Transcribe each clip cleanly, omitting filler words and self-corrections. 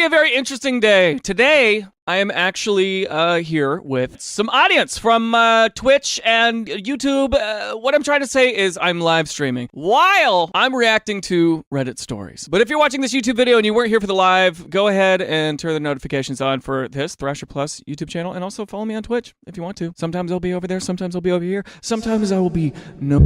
be a very interesting day. Today, I am actually here with some audience from Twitch and YouTube. What I'm trying to say is I'm live streaming while I'm reacting to Reddit stories. But if you're watching this YouTube video and you weren't here for the live, go ahead and turn the notifications on for this Thrasher Plus YouTube channel, and also follow me on Twitch if you want to. Sometimes I'll be over there, sometimes I'll be over here, sometimes I will be no.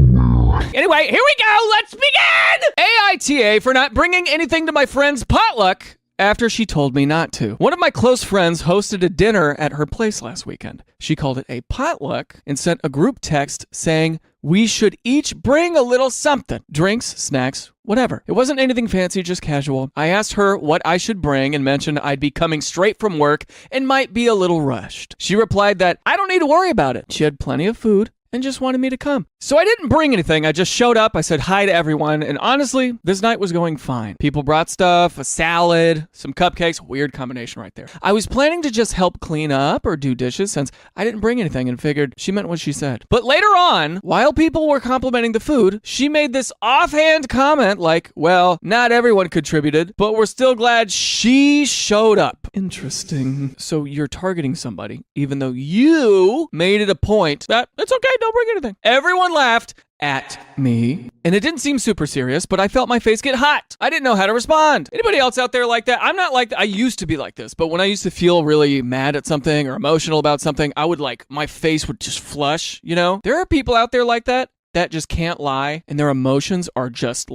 Anyway, here we go. Let's begin. AITA for not bringing anything to my friend's potluck after she told me not to. One of my close friends hosted a dinner at her place last weekend. She called it a potluck and sent a group text saying we should each bring a little something. Drinks, snacks, whatever. It wasn't anything fancy, just casual. I asked her what I should bring and mentioned I'd be coming straight from work and might be a little rushed. She replied that I don't need to worry about it. She had plenty of food and just wanted me to come. So I didn't bring anything. I just showed up. I said hi to everyone. And honestly, this night was going fine. People brought stuff, a salad, some cupcakes. Weird combination right there. I was planning to just help clean up or do dishes since I didn't bring anything and figured she meant what she said. But later on, while people were complimenting the food, she made this offhand comment like, well, not everyone contributed, but we're still glad she showed up. Interesting. So you're targeting somebody, even though you made it a point that it's okay, don't bring anything. Everyone laughed at me, and it didn't seem super serious, but I felt my face get hot. I didn't know how to respond. Anybody else out there like that? I'm not like that. I used to be like this, but when I used to feel really mad at something or emotional about something, I would my face would just flush, you know? There are people out there like that just can't lie, and their emotions are just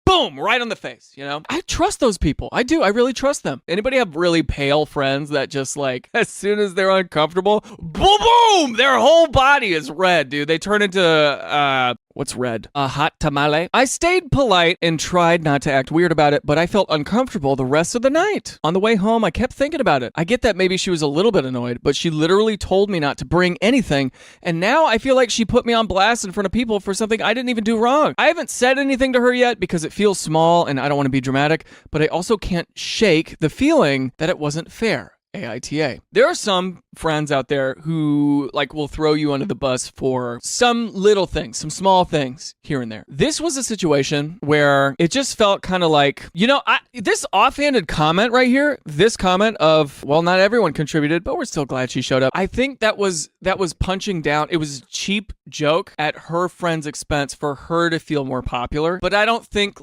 boom, right on the face, you know? I trust those people. I do. I really trust them. Anybody have really pale friends that just as soon as they're uncomfortable, boom, boom, their whole body is red, dude. They turn into, what's red? A hot tamale. I stayed polite and tried not to act weird about it, but I felt uncomfortable the rest of the night. On the way home, I kept thinking about it. I get that maybe she was a little bit annoyed, but she literally told me not to bring anything, and now I feel like she put me on blast in front of people for something I didn't even do wrong. I haven't said anything to her yet because it feels small and I don't want to be dramatic, but I also can't shake the feeling that it wasn't fair. AITA. There are some friends out there who will throw you under the bus for some little things, some small things here and there. This was a situation where it just felt kind of this offhanded comment right here, this comment of, well, not everyone contributed, but we're still glad she showed up. I think that was punching down. It was a cheap joke at her friend's expense for her to feel more popular, but I don't think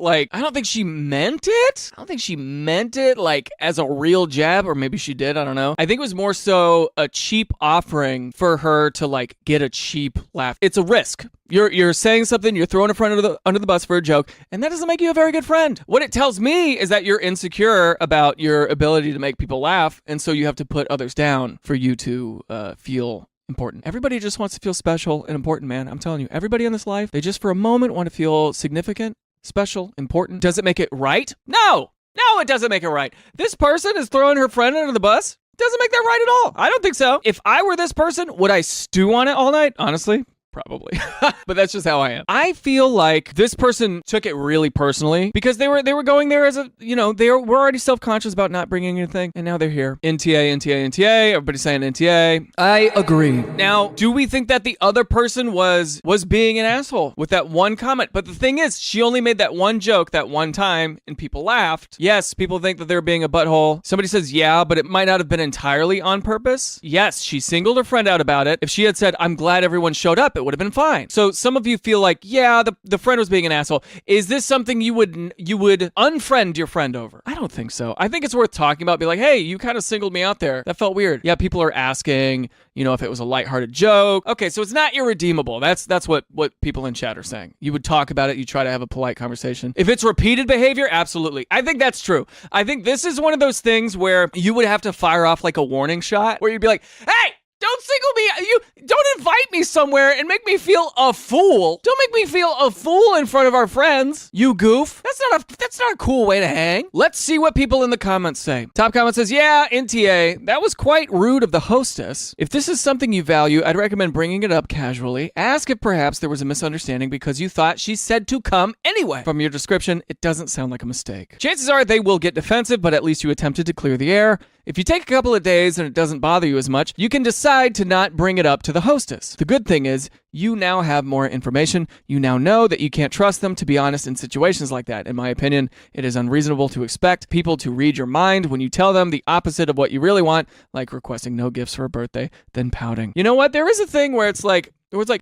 she meant it. I don't think she meant it as a real jab, or maybe she did. I don't know. I think it was more so a cheap offering for her to get a cheap laugh. It's a risk. You're saying something, you're throwing a friend under the bus for a joke, and that doesn't make you a very good friend. What it tells me is that you're insecure about your ability to make people laugh, and so you have to put others down for you to feel important. Everybody just wants to feel special and important, man. I'm telling you, everybody in this life, they just for a moment want to feel significant, special, important. Does it make it right? No, it doesn't make it right. This person is throwing her friend under the bus. Doesn't make that right at all. I don't think so. If I were this person, would I stew on it all night? Honestly, probably. But that's just how I am. I feel like this person took it really personally because they were going there as they were already self-conscious about not bringing anything, and now they're here. NTA. Everybody's saying NTA. I agree. Now, do we think that the other person was being an asshole with that one comment? But the thing is, she only made that one joke that one time, and people laughed. Yes, people think that they're being a butthole. Somebody says, yeah, but it might not have been entirely on purpose. Yes, she singled her friend out about it. If she had said, I'm glad everyone showed up, it would have been fine. So some of you feel like, yeah, the friend was being an asshole. Is this something you would unfriend your friend over? I don't think so. I think it's worth talking about. Be like, hey, you kind of singled me out there. That felt weird. Yeah, people are asking, if it was a lighthearted joke. Okay, so it's not irredeemable. That's what people in chat are saying. You would talk about it. You try to have a polite conversation. If it's repeated behavior, absolutely. I think that's true. I think this is one of those things where you would have to fire off a warning shot where you'd be like, hey, don't single me. You don't invite me somewhere and make me feel a fool. Don't make me feel a fool in front of our friends. You goof. That's not a cool way to hang. Let's see what people in the comments say. Top comment says, yeah, NTA, that was quite rude of the hostess. If this is something you value, I'd recommend bringing it up casually. Ask if perhaps there was a misunderstanding because you thought she said to come anyway. From your description, it doesn't sound like a mistake. Chances are they will get defensive, but at least you attempted to clear the air. If you take a couple of days and it doesn't bother you as much, you can decide decide to not bring it up to the hostess. The good thing is, you now have more information. You now know that you can't trust them to be honest in situations like that. In my opinion, it is unreasonable to expect people to read your mind when you tell them the opposite of what you really want, like requesting no gifts for a birthday, then pouting. You know what? There is a thing where it's like,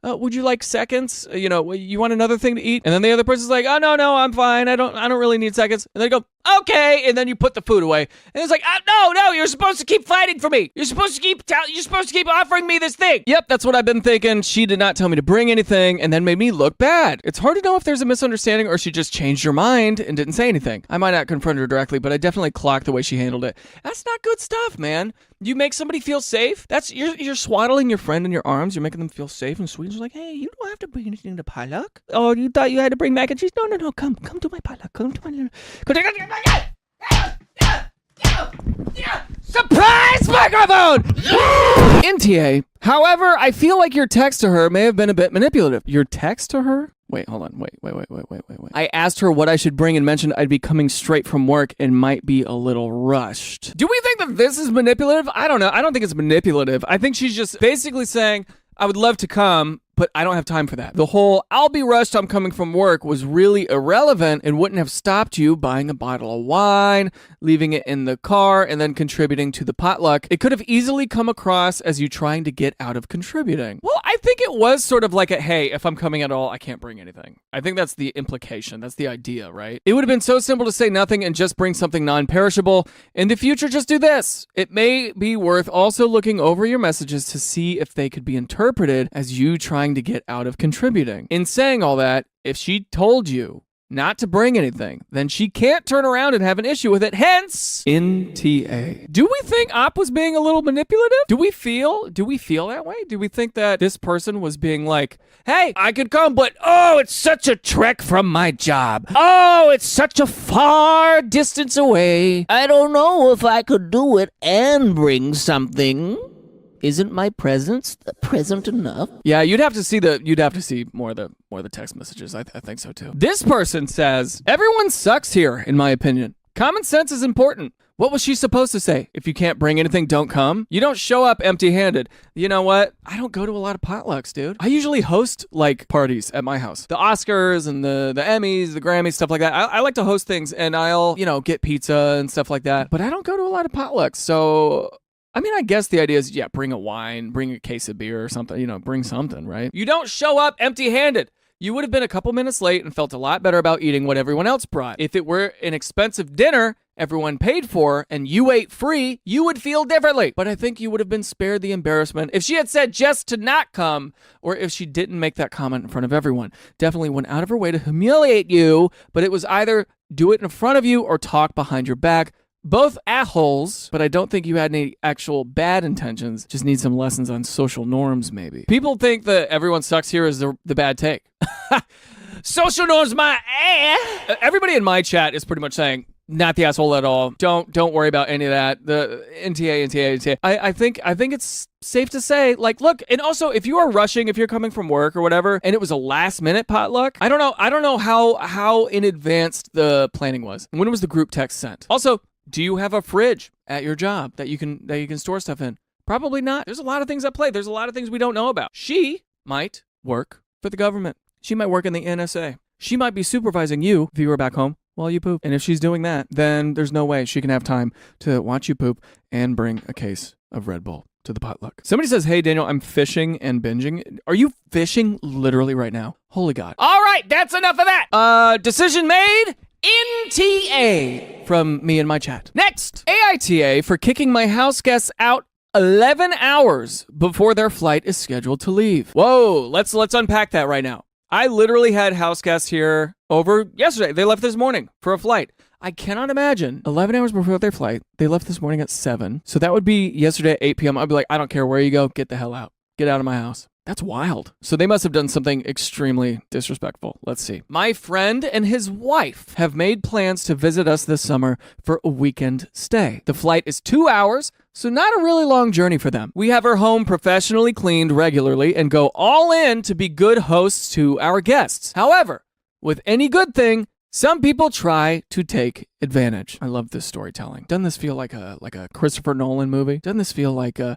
oh, would you like seconds? You want another thing to eat? And then the other person's like, oh, no, I'm fine. I don't really need seconds. And they go, okay. And then you put the food away. And it's like, no, you're supposed to keep fighting for me. You're supposed to keep offering me this thing. Yep, that's what I've been thinking. She did not tell me to bring anything and then made me look bad. It's hard to know if there's a misunderstanding or she just changed her mind and didn't say anything. I might not confront her directly, but I definitely clocked the way she handled it. That's not good stuff, man. You make somebody feel safe. You're swaddling your friend in your arms. You're making them feel safe and sweet. You're like, hey, you don't have to bring anything to potluck. Oh, you thought you had to bring mac and cheese? No. Come to my potluck. Come to my. Surprise microphone! NTA. However, I feel like your text to her may have been a bit manipulative. Your text to her? Wait, hold on. Wait. I asked her what I should bring and mentioned I'd be coming straight from work and might be a little rushed. Do we think that this is manipulative? I don't know. I don't think it's manipulative. I think she's just basically saying, I would love to come, but I don't have time for that. The whole, I'll be rushed, I'm coming from work was really irrelevant and wouldn't have stopped you buying a bottle of wine, leaving it in the car, and then contributing to the potluck. It could have easily come across as you trying to get out of contributing. Well, I think it was sort of like a, hey, if I'm coming at all, I can't bring anything. I think that's the implication. That's the idea, right? It would have been so simple to say nothing and just bring something non-perishable. In the future, just do this. It may be worth also looking over your messages to see if they could be interpreted as you trying to get out of contributing. In saying all that, if she told you not to bring anything, then she can't turn around and have an issue with it. Hence, NTA. Do we think Op was being a little manipulative? Do we feel that way? Do we think that this person was being like, hey, I could come, but oh, it's such a trek from my job. Oh, it's such a far distance away. I don't know if I could do it and bring something. Isn't my presence present enough? Yeah, you'd have to see more of the text messages. I think so too. This person says, everyone sucks here, in my opinion. Common sense is important. What was she supposed to say? If you can't bring anything, don't come? You don't show up empty-handed. You know what? I don't go to a lot of potlucks, dude. I usually host, parties at my house. The Oscars and the Emmys, the Grammys, stuff like that. I like to host things, and I'll, get pizza and stuff like that. But I don't go to a lot of potlucks, so... I guess the idea is, bring a wine, bring a case of beer or something, bring something, right? You don't show up empty-handed. You would have been a couple minutes late and felt a lot better about eating what everyone else brought. If it were an expensive dinner everyone paid for and you ate free, you would feel differently. But I think you would have been spared the embarrassment if she had said just to not come, or if she didn't make that comment in front of everyone. Definitely went out of her way to humiliate you, but it was either do it in front of you or talk behind your back. Both assholes, but I don't think you had any actual bad intentions. Just need some lessons on social norms, maybe. People think that everyone sucks here is the bad take. Social norms, my ass. Everybody in my chat is pretty much saying, not the asshole at all. Don't worry about any of that. The NTA. I think it's safe to say, look, and also if you are rushing, if you're coming from work or whatever, and it was a last minute potluck, I don't know how in advance the planning was. When was the group text sent? Also, do you have a fridge at your job that you can store stuff in? Probably not. There's a lot of things at play. There's a lot of things we don't know about. She might work for the government. She might work in the NSA. She might be supervising you if you were back home while you poop. And if she's doing that, then there's no way she can have time to watch you poop and bring a case of Red Bull to the potluck. Somebody says, hey, Daniel, I'm fishing and binging. Are you fishing literally right now? Holy God. All right, that's enough of that. Decision made. NTA from me and my chat. Next, AITA for kicking my house guests out 11 hours before their flight is scheduled to leave. Whoa, let's unpack that right now. I literally had house guests here over yesterday. They left this morning for a flight. I cannot imagine 11 hours before their flight. They left this morning at 7. So that would be yesterday at 8 p.m. I'd be like, I don't care where you go. Get the hell out. Get out of my house. That's wild. So they must have done something extremely disrespectful. Let's see. My friend and his wife have made plans to visit us this summer for a weekend stay. The flight is 2 hours, so not a really long journey for them. We have our home professionally cleaned regularly and go all in to be good hosts to our guests. However, with any good thing, Some people try to take advantage. I love this storytelling. Doesn't this feel like a Christopher Nolan movie? Doesn't this feel like a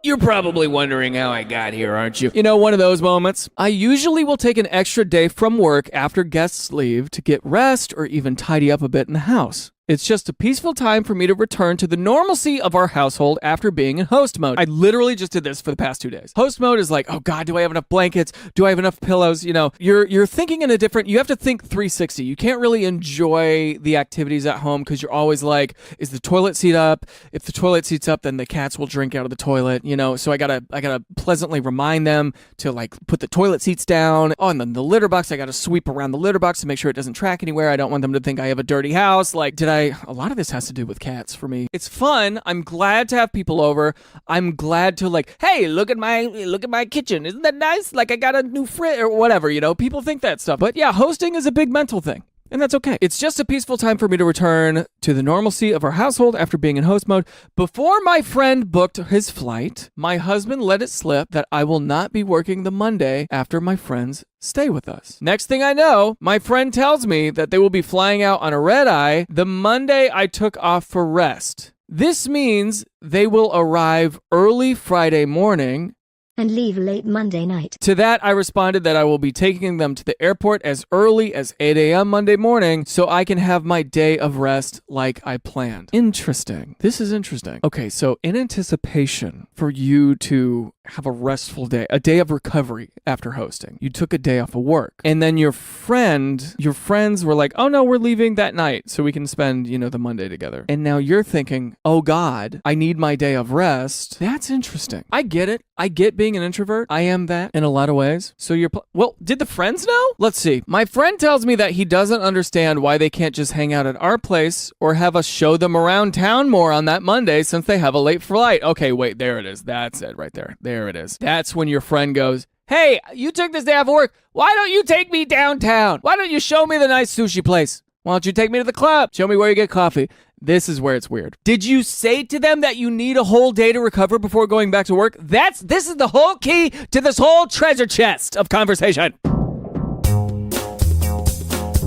You're probably wondering how I got here, aren't you? You know, one of those moments. I usually will take an extra day from work after guests leave to get rest or even tidy up a bit in the house. It's just a peaceful time for me to return to the normalcy of our household after being in host mode. I literally just did this for the past 2 days. Host mode is like, oh God, do I have enough blankets? Do I have enough pillows? You know, you're thinking in a different, you have to think 360. You can't really enjoy the activities at home because you're always like, is the toilet seat up? If the toilet seat's up, then the cats will drink out of the toilet, you know? So I gotta pleasantly remind them to like put the toilet seats down. Oh, and then the litter box, I gotta sweep around the litter box to make sure it doesn't track anywhere. I don't want them to think I have a dirty house. Like, a lot of this has to do with cats for me. It's fun. I'm glad to have people over. I'm glad to like, hey, look at my kitchen. Isn't that nice? Like I got a new fridge or whatever, you know, people think that stuff. But yeah, hosting is a big mental thing. And that's okay. It's just a peaceful time for me to return to the normalcy of our household after being in host mode. Before my friend booked his flight, my husband let it slip that I will not be working the Monday after my friends stay with us. Next thing I know, my friend tells me that they will be flying out on a red eye the Monday I took off for rest. This means they will arrive early Friday morning and leave late Monday night. To that, I responded that I will be taking them to the airport as early as 8 a.m. Monday morning so I can have my day of rest like I planned. Interesting. This is interesting. Okay, so in anticipation for you to have a restful day, a day of recovery after hosting, you took a day off of work. And then your friends were like, oh no, we're leaving that night so we can spend, you know, the Monday together. And now you're thinking, oh God, I need my day of rest. That's interesting. I get it. I get being an introvert. I am that in a lot of ways. So well, did the friends know? Let's see. My friend tells me that he doesn't understand why they can't just hang out at our place or have us show them around town more on that Monday since they have a late flight. Okay, wait, there it is. That's it right there. There it is. That's when your friend goes, hey, you took this day off work. Why don't you take me downtown? Why don't you show me the nice sushi place? Why don't you take me to the club? Show me where you get coffee. This is where it's weird. Did you say to them that you need a whole day to recover before going back to work? This is the whole key to this whole treasure chest of conversation.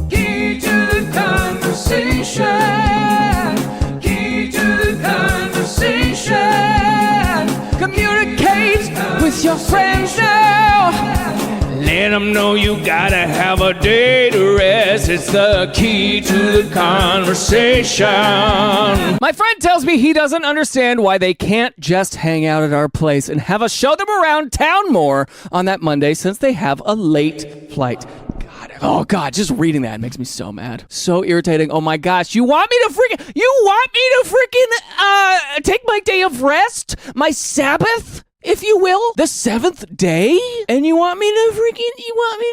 Key to the conversation. Key to the conversation. Communicate with your friends now. Let them know you gotta have a day to rest. It's the key to the conversation. My friend tells me he doesn't understand why they can't just hang out at our place and have us show them around town more on that Monday since they have a late flight. Oh God, just reading that makes me so mad. So irritating. Oh my gosh, you want me to freaking take my day of rest? My Sabbath? If you will, the seventh day? And you want me to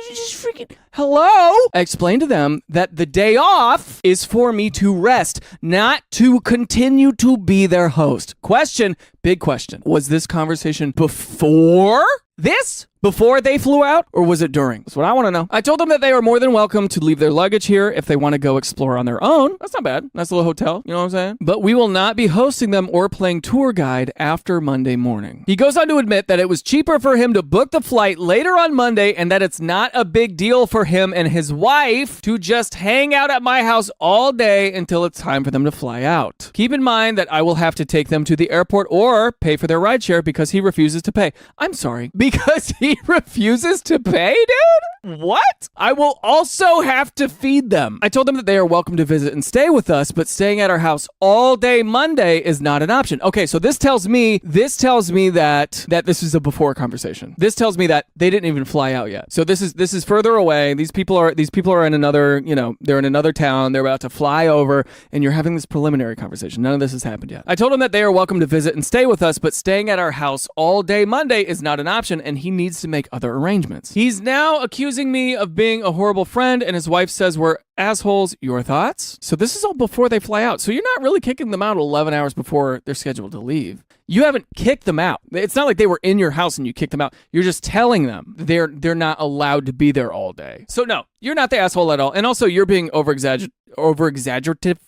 just freaking... Hello? I explained to them that the day off is for me to rest, not to continue to be their host. Question, big question. Was this conversation before this? Before they flew out? Or was it during? That's what I want to know. I told them that they are more than welcome to leave their luggage here if they want to go explore on their own. That's not bad. Nice little hotel. You know what I'm saying? But we will not be hosting them or playing tour guide after Monday morning. He goes on to admit that it was cheaper for him to book the flight later on Monday and that it's not a big deal for him and his wife to just hang out at my house all day until it's time for them to fly out. Keep in mind that I will have to take them to the airport or pay for their rideshare because he refuses to pay. I'm sorry. Because he refuses to pay, dude? What? I will also have to feed them. I told them that they are welcome to visit and stay with us, but staying at our house all day Monday is not an option. Okay, so this tells me that this is a before conversation. This tells me that they didn't even fly out yet. So this is further away. These people are in another, they're in another town. They're about to fly over, and you're having this preliminary conversation. None of this has happened yet. I told them that they are welcome to visit and stay with us, but staying at our house all day Monday is not an option, and he needs to make other arrangements. He's now accusing me of being a horrible friend, and his wife says we're assholes. Your thoughts? So this is all before they fly out. So you're not really kicking them out 11 hours before they're scheduled to leave. You haven't kicked them out. It's not like they were in your house and you kicked them out. You're just telling them they're not allowed to be there all day. So no, you're not the asshole at all. And also you're being over-exaggerative.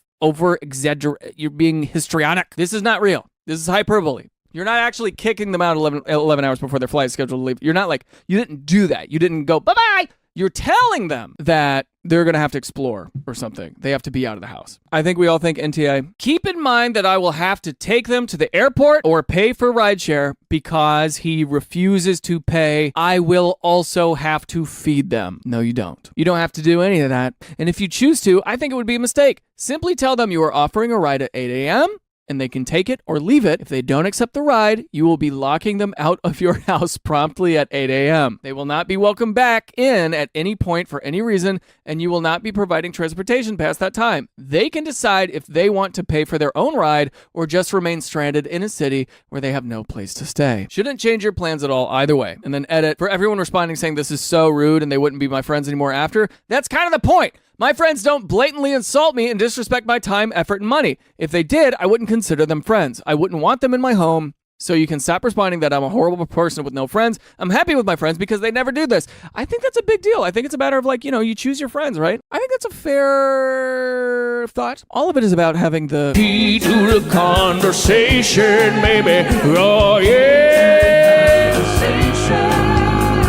You're being histrionic. This is not real. This is hyperbole. You're not actually kicking them out 11 hours before their flight is scheduled to leave. You're not like, you didn't do that. You didn't go, bye-bye. You're telling them that they're going to have to explore or something. They have to be out of the house. I think we all think NTA. Keep in mind that I will have to take them to the airport or pay for rideshare because he refuses to pay. I will also have to feed them. No, you don't. You don't have to do any of that. And if you choose to, I think it would be a mistake. Simply tell them you are offering a ride at 8 a.m. and they can take it or leave it. If they don't accept the ride, you will be locking them out of your house promptly at 8 a.m. They will not be welcomed back in at any point for any reason, and you will not be providing transportation past that time. They can decide if they want to pay for their own ride or just remain stranded in a city where they have no place to stay. Shouldn't change your plans at all either way. And then edit, for everyone responding saying this is so rude and they wouldn't be my friends anymore after, that's kind of the point. My friends don't blatantly insult me and disrespect my time, effort, and money. If they did, I wouldn't consider them friends. I wouldn't want them in my home. So you can stop responding that I'm a horrible person with no friends. I'm happy with my friends because they never do this. I think that's a big deal. I think it's a matter of you choose your friends, right? I think that's a fair thought. All of it is about having the key to the conversation, baby. Oh, yeah.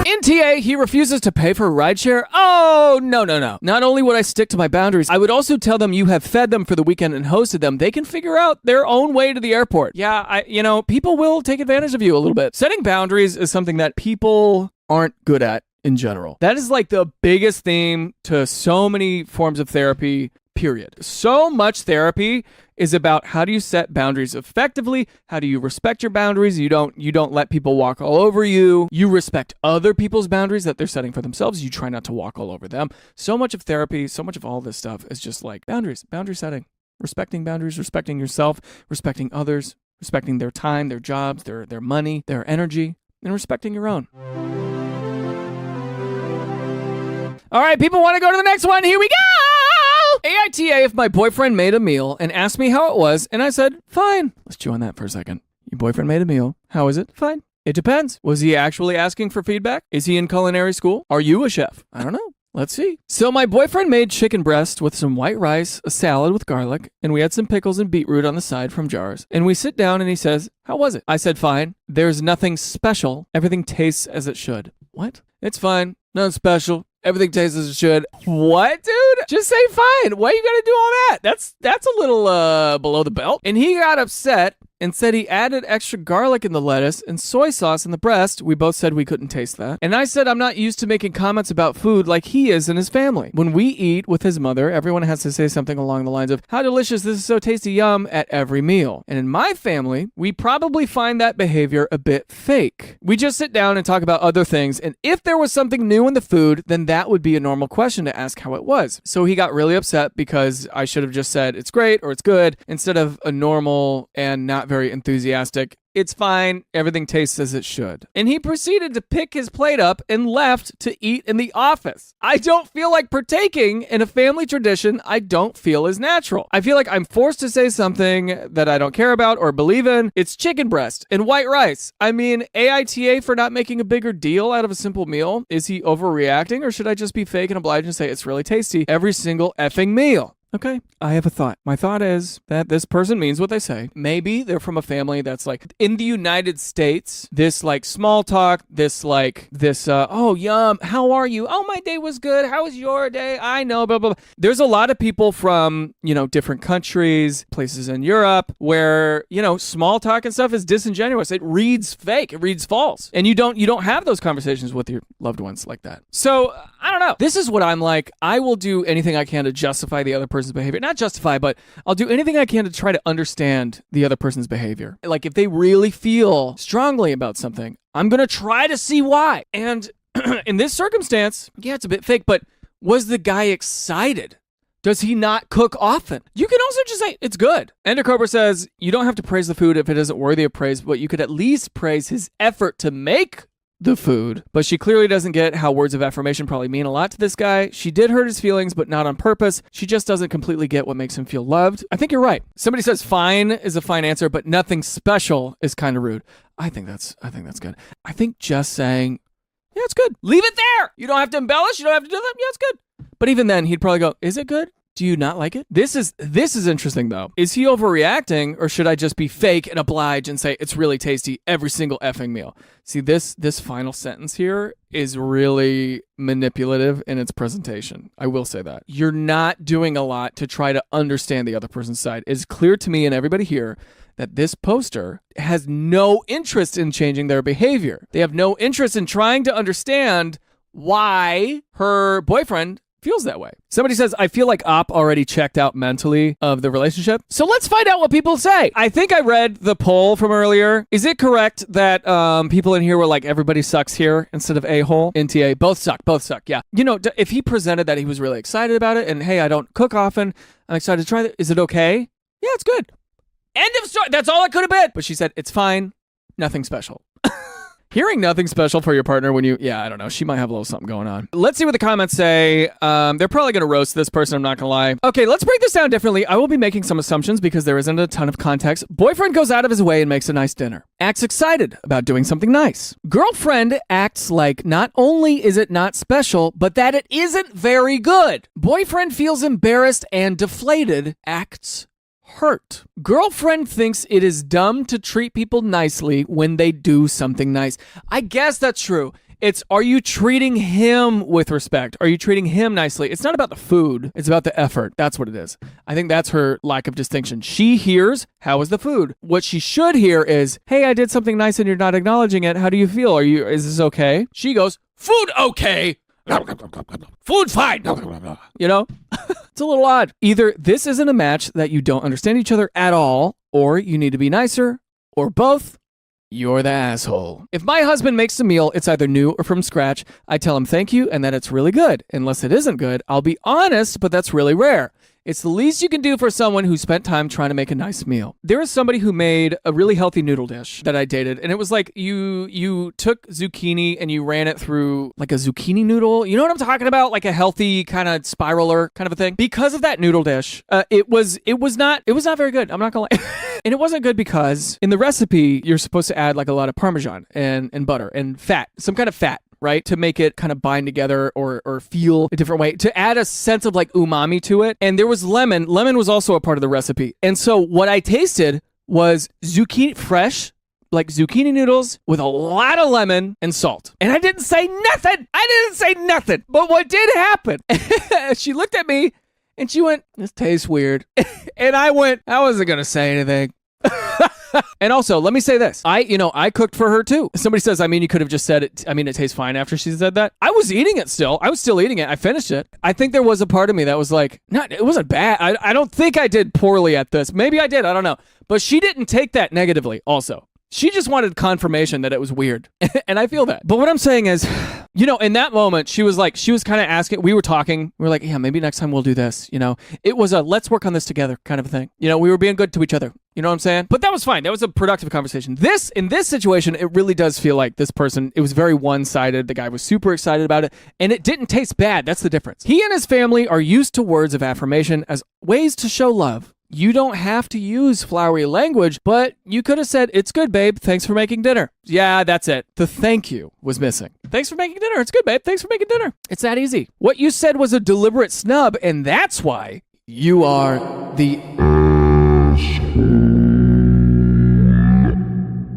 NTA, he refuses to pay for a rideshare. Oh, no. Not only would I stick to my boundaries, I would also tell them you have fed them for the weekend and hosted them. They can figure out their own way to the airport. Yeah, people will take advantage of you a little bit. Setting boundaries is something that people aren't good at in general. That is like the biggest theme to so many forms of therapy, period. So much therapy is about how do you set boundaries effectively? How do you respect your boundaries? You don't let people walk all over you. You respect other people's boundaries that they're setting for themselves. You try not to walk all over them. So much of therapy, so much of all this stuff is just like boundaries, boundary setting, respecting boundaries, respecting yourself, respecting others, respecting their time, their jobs, their money, their energy, and respecting your own. All right, people want to go to the next one. Here we go. AITA, if my boyfriend made a meal and asked me how it was, and I said, fine. Let's chew on that for a second. Your boyfriend made a meal. How is it? Fine. It depends. Was he actually asking for feedback? Is he in culinary school? Are you a chef? I don't know. Let's see. So my boyfriend made chicken breast with some white rice, a salad with garlic, and we had some pickles and beetroot on the side from jars. And we sit down and he says, how was it? I said, fine. There's nothing special. Everything tastes as it should. What? It's fine. Nothing special. Everything tastes as it should. What, dude? Just say fine. Why you gotta do all that? That's a little below the belt. And he got upset and said he added extra garlic in the lettuce and soy sauce in the breast. We both said we couldn't taste that. And I said I'm not used to making comments about food like he is in his family. When we eat with his mother, everyone has to say something along the lines of, how delicious, this is so tasty, yum, at every meal. And in my family, we probably find that behavior a bit fake. We just sit down and talk about other things, and if there was something new in the food, then that would be a normal question to ask how it was. So he got really upset because I should have just said it's great or it's good instead of a normal and not very enthusiastic, it's fine, everything tastes as it should. And he proceeded to pick his plate up and left to eat in the office. I don't feel like partaking in a family tradition I don't feel is natural. I feel like I'm forced to say something that I don't care about or believe in. It's chicken breast and white rice. I mean, AITA for not making a bigger deal out of a simple meal. Is he overreacting, or should I just be fake and obliged and say it's really tasty every single effing meal? Okay, I have a thought. My thought is that this person means what they say. Maybe they're from a family that's like, in the United States, this like small talk, oh, yum, how are you? Oh, my day was good. How was your day? I know, blah, blah, blah. There's a lot of people from, different countries, places in Europe where, small talk and stuff is disingenuous. It reads fake. It reads false. And you don't have those conversations with your loved ones like that. So, I don't know. This is what I'm like. I will do anything I can to justify the other person's behavior. Not justify, but I'll do anything I can to try to understand the other person's behavior. Like if they really feel strongly about something, I'm going to try to see why. And in this circumstance, yeah, it's a bit fake, but was the guy excited? Does he not cook often? You can also just say, it's good. Ender Cobra says, you don't have to praise the food if it isn't worthy of praise, but you could at least praise his effort to make the food. But she clearly doesn't get how words of affirmation probably mean a lot to this guy. She did hurt his feelings, but not on purpose. She just doesn't completely get what makes him feel loved. I think you're right. Somebody says fine is a fine answer, but nothing special is kind of rude. I think that's good. I think just saying, yeah, it's good. Leave it there. You don't have to embellish. You don't have to do that. Yeah, it's good. But even then, he'd probably go, is it good? Do you not like it? This is interesting though. Is he overreacting, or should I just be fake and oblige and say it's really tasty every single effing meal? See, this final sentence here is really manipulative in its presentation. I will say that. You're not doing a lot to try to understand the other person's side. It's clear to me and everybody here that this poster has no interest in changing their behavior. They have no interest in trying to understand why her boyfriend feels that way. Somebody says, I feel like Op already checked out mentally of the relationship. So let's find out what people say. I think I read the poll from earlier. Is it correct that people in here were like, everybody sucks here instead of a-hole? NTA, both suck, yeah. You know, if he presented that he was really excited about it and, hey, I don't cook often, I'm excited to try that. Is it okay? Yeah, it's good. End of story. That's all it could have been. But she said, it's fine. Nothing special. Hearing nothing special for your partner when I don't know. She might have a little something going on. Let's see what the comments say. They're probably going to roast this person. I'm not going to lie. Okay, let's break this down differently. I will be making some assumptions because there isn't a ton of context. Boyfriend goes out of his way and makes a nice dinner. Acts excited about doing something nice. Girlfriend acts like not only is it not special, but that it isn't very good. Boyfriend feels embarrassed and deflated. Acts hurt. Girlfriend thinks it is dumb to treat people nicely when they do something nice. I guess that's true. It's, are you treating him with respect? Are you treating him nicely? It's not about the food. It's about the effort. That's what it is. I think that's her lack of distinction. She hears, how was the food? What she should hear is, hey, I did something nice and you're not acknowledging it. How do you feel? Is this okay? She goes, food okay. Food fine. You know? It's a little odd. Either this isn't a match that you don't understand each other at all, or you need to be nicer, or both. You're the asshole. If my husband makes a meal, it's either new or from scratch. I tell him thank you and that it's really good. Unless it isn't good, I'll be honest, but that's really rare. It's the least you can do for someone who spent time trying to make a nice meal. There is somebody who made a really healthy noodle dish that I dated, and it was like you took zucchini and you ran it through like a zucchini noodle. You know what I'm talking about? Like a healthy kind of spiraler kind of a thing. Because of that noodle dish, it was not very good. I'm not gonna lie. And it wasn't good because in the recipe, you're supposed to add like a lot of Parmesan and butter and fat, some kind of fat, right? To make it kind of bind together or feel a different way, to add a sense of like umami to it. And there was lemon. Lemon was also a part of the recipe. And so what I tasted was fresh zucchini noodles with a lot of lemon and salt. And I didn't say nothing. But what did happen? She looked at me and she went, this tastes weird. And I went, I wasn't going to say anything. And also, let me say this. I cooked for her too. Somebody says, you could have just said it. It tastes fine after she said that. I was eating it still. I was still eating it. I finished it. I think there was a part of me that was like, it wasn't bad. I don't think I did poorly at this. Maybe I did. I don't know. But she didn't take that negatively also. She just wanted confirmation that it was weird. And I feel that. But what I'm saying is, in that moment, she was kind of asking, we were talking, we were like, yeah, maybe next time we'll do this. It was a, let's work on this together kind of a thing. We were being good to each other. You know what I'm saying? But that was fine. That was a productive conversation. In this situation, it really does feel like this person, it was very one-sided. The guy was super excited about it, and it didn't taste bad. That's the difference. He and his family are used to words of affirmation as ways to show love. You don't have to use flowery language, but you could have said, it's good, babe. Thanks for making dinner. Yeah, that's it. The thank you was missing. Thanks for making dinner. It's good, babe. Thanks for making dinner. It's that easy. What you said was a deliberate snub, and that's why you are the...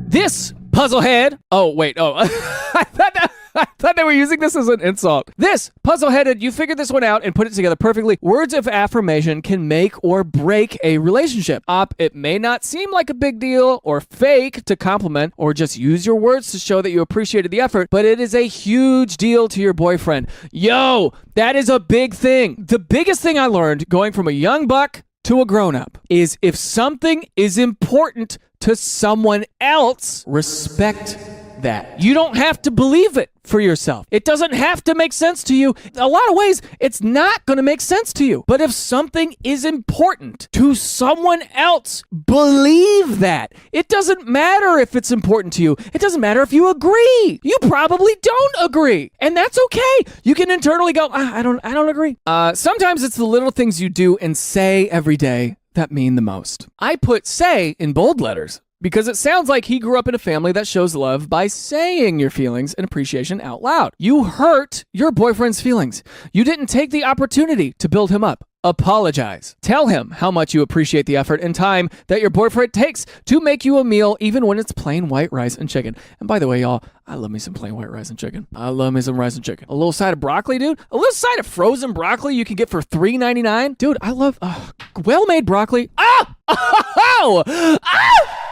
This puzzlehead. Oh, wait. Oh, I thought they were using this as an insult. This puzzleheaded, you figured this one out and put it together perfectly. Words of affirmation can make or break a relationship. It may not seem like a big deal or fake to compliment or just use your words to show that you appreciated the effort, but it is a huge deal to your boyfriend. Yo, that is a big thing. The biggest thing I learned going from a young buck to a grown-up is if something is important to someone else, respect that. You don't have to believe it for yourself. It doesn't have to make sense to you. A lot of ways, it's not going to make sense to you. But if something is important to someone else, believe that. It doesn't matter if it's important to you. It doesn't matter if you agree. You probably don't agree. And that's okay. You can internally go, I don't agree. Sometimes it's the little things you do and say every day that mean the most. I put say in bold letters because it sounds like he grew up in a family that shows love by saying your feelings and appreciation out loud. You hurt your boyfriend's feelings. You didn't take the opportunity to build him up. apologize. Tell him how much you appreciate the effort and time that your boyfriend takes to make you a meal, even when it's plain white rice and chicken. And by the way, y'all, I love me some plain white rice and chicken. I love me some rice and chicken. A little side of broccoli, dude. A little side of frozen broccoli you can get for $3.99. Dude, I love well-made broccoli. Oh! Oh! Oh!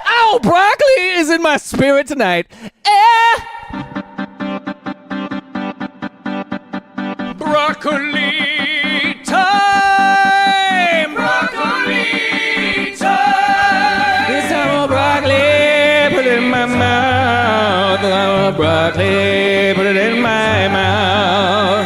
Oh! Broccoli is in my spirit tonight. Broccoli time! Broccoli time! This time of broccoli, put it in my mouth. This time of broccoli, put it in my mouth.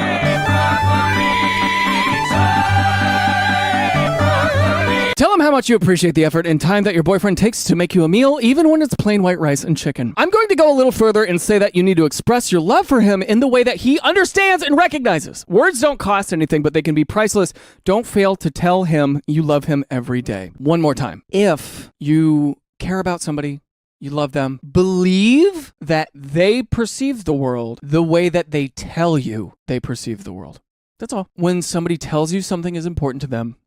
Tell him how much you appreciate the effort and time that your boyfriend takes to make you a meal, even when it's plain white rice and chicken. I'm going to go a little further and say that you need to express your love for him in the way that he understands and recognizes. Words don't cost anything, but they can be priceless. Don't fail to tell him you love him every day. One more time. If you care about somebody, you love them, believe that they perceive the world the way that they tell you they perceive the world. That's all. When somebody tells you something is important to them,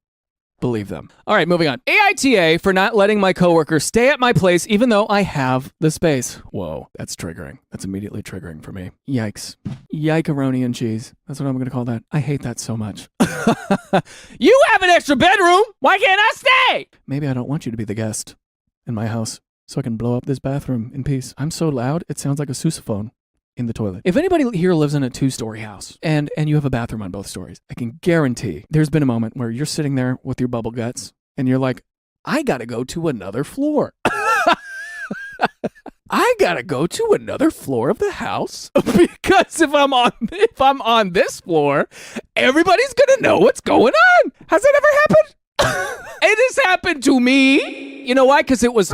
believe them. All right, moving on. AITA for not letting my coworker stay at my place even though I have the space. Whoa, that's triggering. That's immediately triggering for me. Yikes. Yikeroni and cheese. That's what I'm going to call that. I hate that so much. You have an extra bedroom. Why can't I stay? Maybe I don't want you to be the guest in my house so I can blow up this bathroom in peace. I'm so loud, it sounds like a sousaphone in the toilet. If anybody here lives in a 2-story house and you have a bathroom on both stories, I can guarantee there's been a moment where you're sitting there with your bubble guts and you're like, I gotta go to another floor. I gotta go to another floor of the house because if I'm on this floor, everybody's gonna know what's going on. Has that ever happened? It has happened to me. You know why? Because it was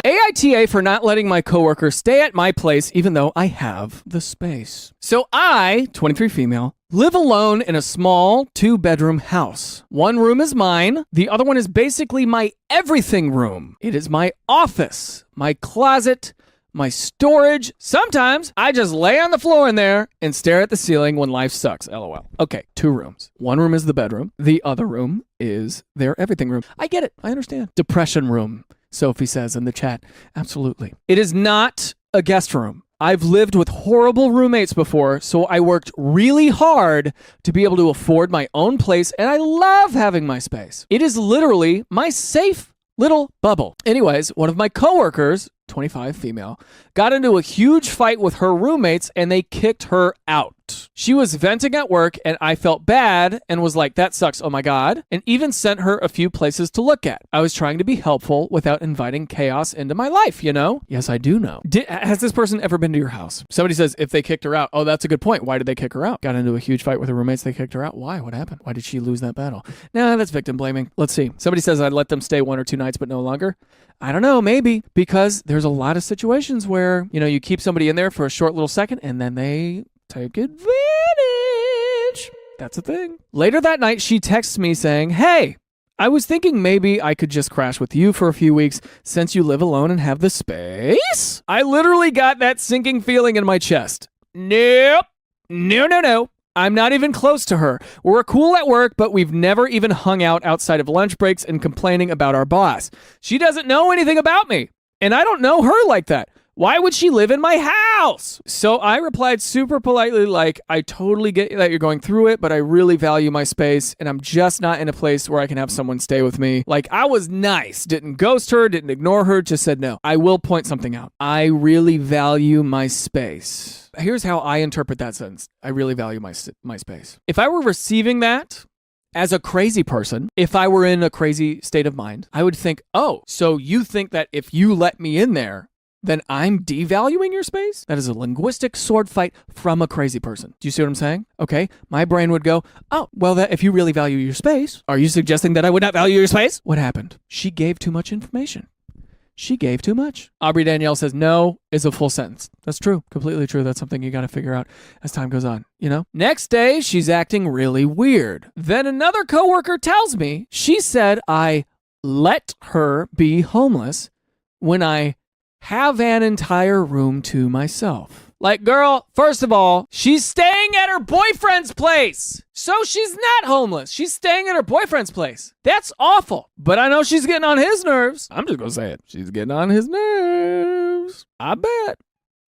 AITA for not letting my coworker stay at my place even though I have the space. So I, 23 female, live alone in a small 2-bedroom house. One room is mine. The other one is basically my everything room. It is my office, my closet, my storage. Sometimes I just lay on the floor in there and stare at the ceiling when life sucks, LOL. Okay, 2 rooms. One room is the bedroom. The other room is their everything room. I get it. I understand. Depression room, Sophie says in the chat. Absolutely. It is not a guest room. I've lived with horrible roommates before, so I worked really hard to be able to afford my own place, and I love having my space. It is literally my safe little bubble. Anyways, one of my coworkers, 25 female, got into a huge fight with her roommates and they kicked her out. She was venting at work and I felt bad and was like, that sucks, oh my God, and even sent her a few places to look at. I was trying to be helpful without inviting chaos into my life, you know? Yes, I do know. Has this person ever been to your house? Somebody says if they kicked her out. Oh, that's a good point. Why did they kick her out? Got into a huge fight with her roommates, they kicked her out. Why? What happened? Why did she lose that battle? Nah, that's victim blaming. Let's see. Somebody says I'd let them stay 1 or 2 nights but no longer. I don't know, maybe, because there's a lot of situations where, you know, you keep somebody in there for a short little second and then they take advantage. That's a thing. Later that night, she texts me saying, hey, I was thinking maybe I could just crash with you for a few weeks since you live alone and have the space. I literally got that sinking feeling in my chest. Nope. No. I'm not even close to her. We're cool at work, but we've never even hung out outside of lunch breaks and complaining about our boss. She doesn't know anything about me, and I don't know her like that. Why would she live in my house? So I replied super politely like, I totally get that you're going through it, but I really value my space, and I'm just not in a place where I can have someone stay with me. Like, I was nice, didn't ghost her, didn't ignore her, just said no. I will point something out. I really value my space. Here's how I interpret that sentence. I really value my space. If I were receiving that as a crazy person, if I were in a crazy state of mind, I would think, oh, so you think that if you let me in there, then I'm devaluing your space? That is a linguistic sword fight from a crazy person. Do you see what I'm saying? Okay, my brain would go, oh, well, if you really value your space, are you suggesting that I would not value your space? What happened? She gave too much information. She gave too much. Aubrey Danielle says no is a full sentence. That's true. Completely true. That's something you got to figure out as time goes on, you know? Next day, she's acting really weird. Then another coworker tells me she said I let her be homeless when I have an entire room to myself. Like, girl, first of all, she's staying at her boyfriend's place. So she's not homeless. She's staying at her boyfriend's place. That's awful. But I know she's getting on his nerves. I'm just going to say it. She's getting on his nerves. I bet.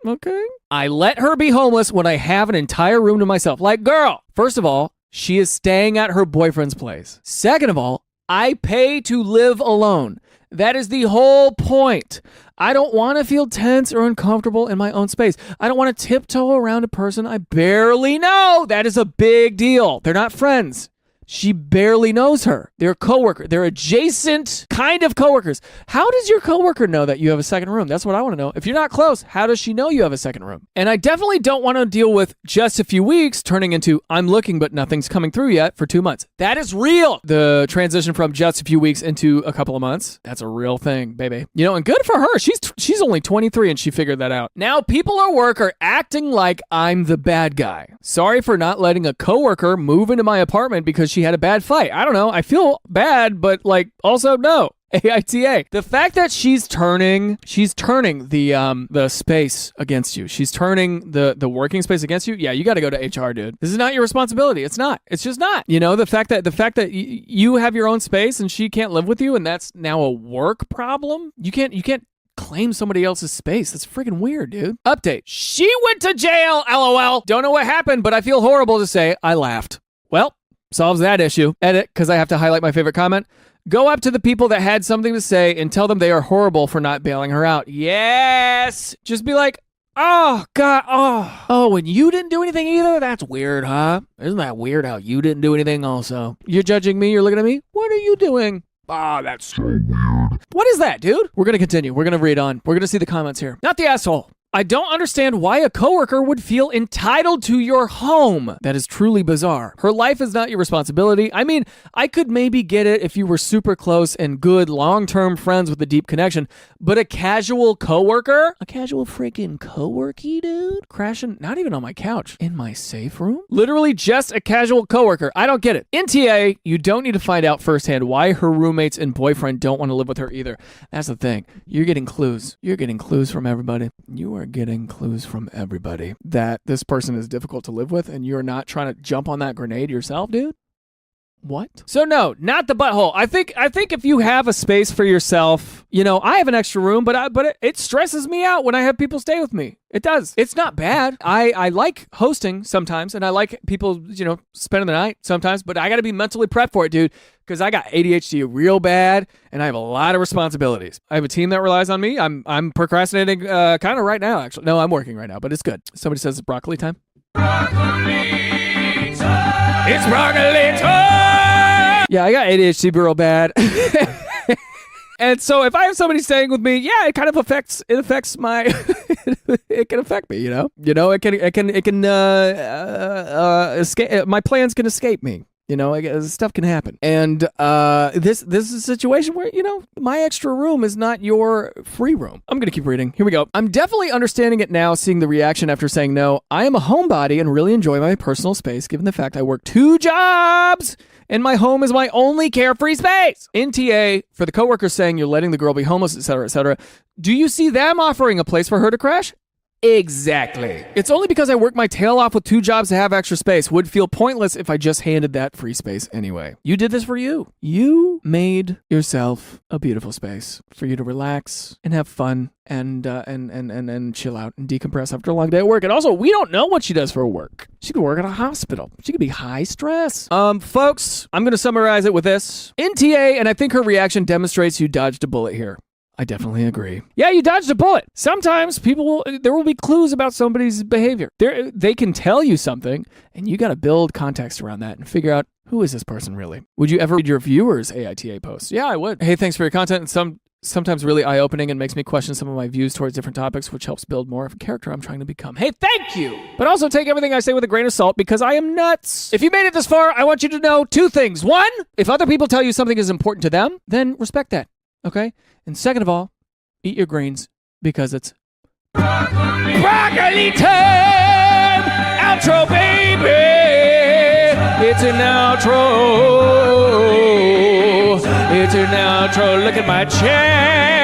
Okay. I let her be homeless when I have an entire room to myself. Like, girl, first of all, she is staying at her boyfriend's place. Second of all, I pay to live alone. That is the whole point. I don't want to feel tense or uncomfortable in my own space. I don't want to tiptoe around a person I barely know. That is a big deal. They're not friends. She barely knows her. They're a coworker. They're adjacent kind of coworkers. How does your coworker know that you have a second room? That's what I want to know. If you're not close, how does she know you have a second room? And I definitely don't want to deal with just a few weeks turning into I'm looking but nothing's coming through yet for 2 months. That is real. The transition from just a few weeks into a couple of months, that's a real thing, baby. You know, and good for her. She's only 23 and she figured that out. Now people at work are acting like I'm the bad guy. Sorry for not letting a coworker move into my apartment because she had a bad fight. I don't know. I feel bad, but like also no. AITA. The fact that she's turning the space against you. She's turning the working space against you. Yeah, you got to go to HR, dude. This is not your responsibility. It's not. It's just not. You know, the fact that you have your own space and she can't live with you and that's now a work problem. You can't claim somebody else's space. That's freaking weird, dude. Update. She went to jail, LOL. Don't know what happened, but I feel horrible to say I laughed. Well, solves that issue. Edit, because I have to highlight my favorite comment. Go up to the people that had something to say and tell them they are horrible for not bailing her out. Yes! Just be like, oh, God, oh, and you didn't do anything either? That's weird, huh? Isn't that weird how you didn't do anything also? You're judging me? You're looking at me? What are you doing? Ah, that's so weird. What is that, dude? We're going to continue. We're going to read on. We're going to see the comments here. Not the asshole. I don't understand why a coworker would feel entitled to your home. That is truly bizarre. Her life is not your responsibility. I mean, I could maybe get it if you were super close and good long-term friends with a deep connection, but a casual coworker? A casual freaking coworky, dude? Crashing, not even on my couch, in my safe room? Literally just a casual coworker. I don't get it. NTA, you don't need to find out firsthand why her roommates and boyfriend don't want to live with her either. That's the thing. You're getting clues. You're getting clues from everybody. You are getting clues from everybody that this person is difficult to live with and you're not trying to jump on that grenade yourself, dude. What? So no, not the butthole. I think if you have a space for yourself, you know, I have an extra room, but it stresses me out when I have people stay with me. It does. It's not bad. I like hosting sometimes and I like people, you know, spending the night sometimes, but I got to be mentally prepped for it, dude, because I got ADHD real bad and I have a lot of responsibilities. I have a team that relies on me. I'm procrastinating kind of right now, actually. No, I'm working right now, but it's good. Somebody says it's broccoli time. Broccoli time. It's broccoli time. Yeah, I got ADHD real bad. And so if I have somebody staying with me, yeah, it kind of affects my it can affect me, you know? It can escape, my plans can escape me. You know, stuff can happen. And this is a situation where, you know, my extra room is not your free room. I'm going to keep reading. Here we go. I'm definitely understanding it now, seeing the reaction after saying no. I am a homebody and really enjoy my personal space, given the fact I work 2 jobs and my home is my only carefree space. NTA, for the coworkers saying you're letting the girl be homeless, etc., etc., do you see them offering a place for her to crash? Exactly. It's only because I work my tail off with 2 jobs to have extra space. Would feel pointless if I just handed that free space anyway. You did this for you. You made yourself a beautiful space for you to relax and have fun and chill out and decompress after a long day at work. And also, we don't know what she does for work. She could work at a hospital. She could be high stress. Folks, I'm going to summarize it with this. NTA, and I think her reaction demonstrates you dodged a bullet here. I definitely agree. Yeah, you dodged a bullet. Sometimes there will be clues about somebody's behavior. They can tell you something, and you got to build context around that and figure out, who is this person really? Would you ever read your viewers' AITA posts? Yeah, I would. Hey, thanks for your content. And sometimes really eye-opening and makes me question some of my views towards different topics, which helps build more of a character I'm trying to become. Hey, thank you! But also take everything I say with a grain of salt because I am nuts. If you made it this far, I want you to know 2 things. 1, if other people tell you something is important to them, then respect that. Okay? And second of all, eat your greens because it's broccoli time! Outro, baby! It's an outro. It's an outro. Look at my chat.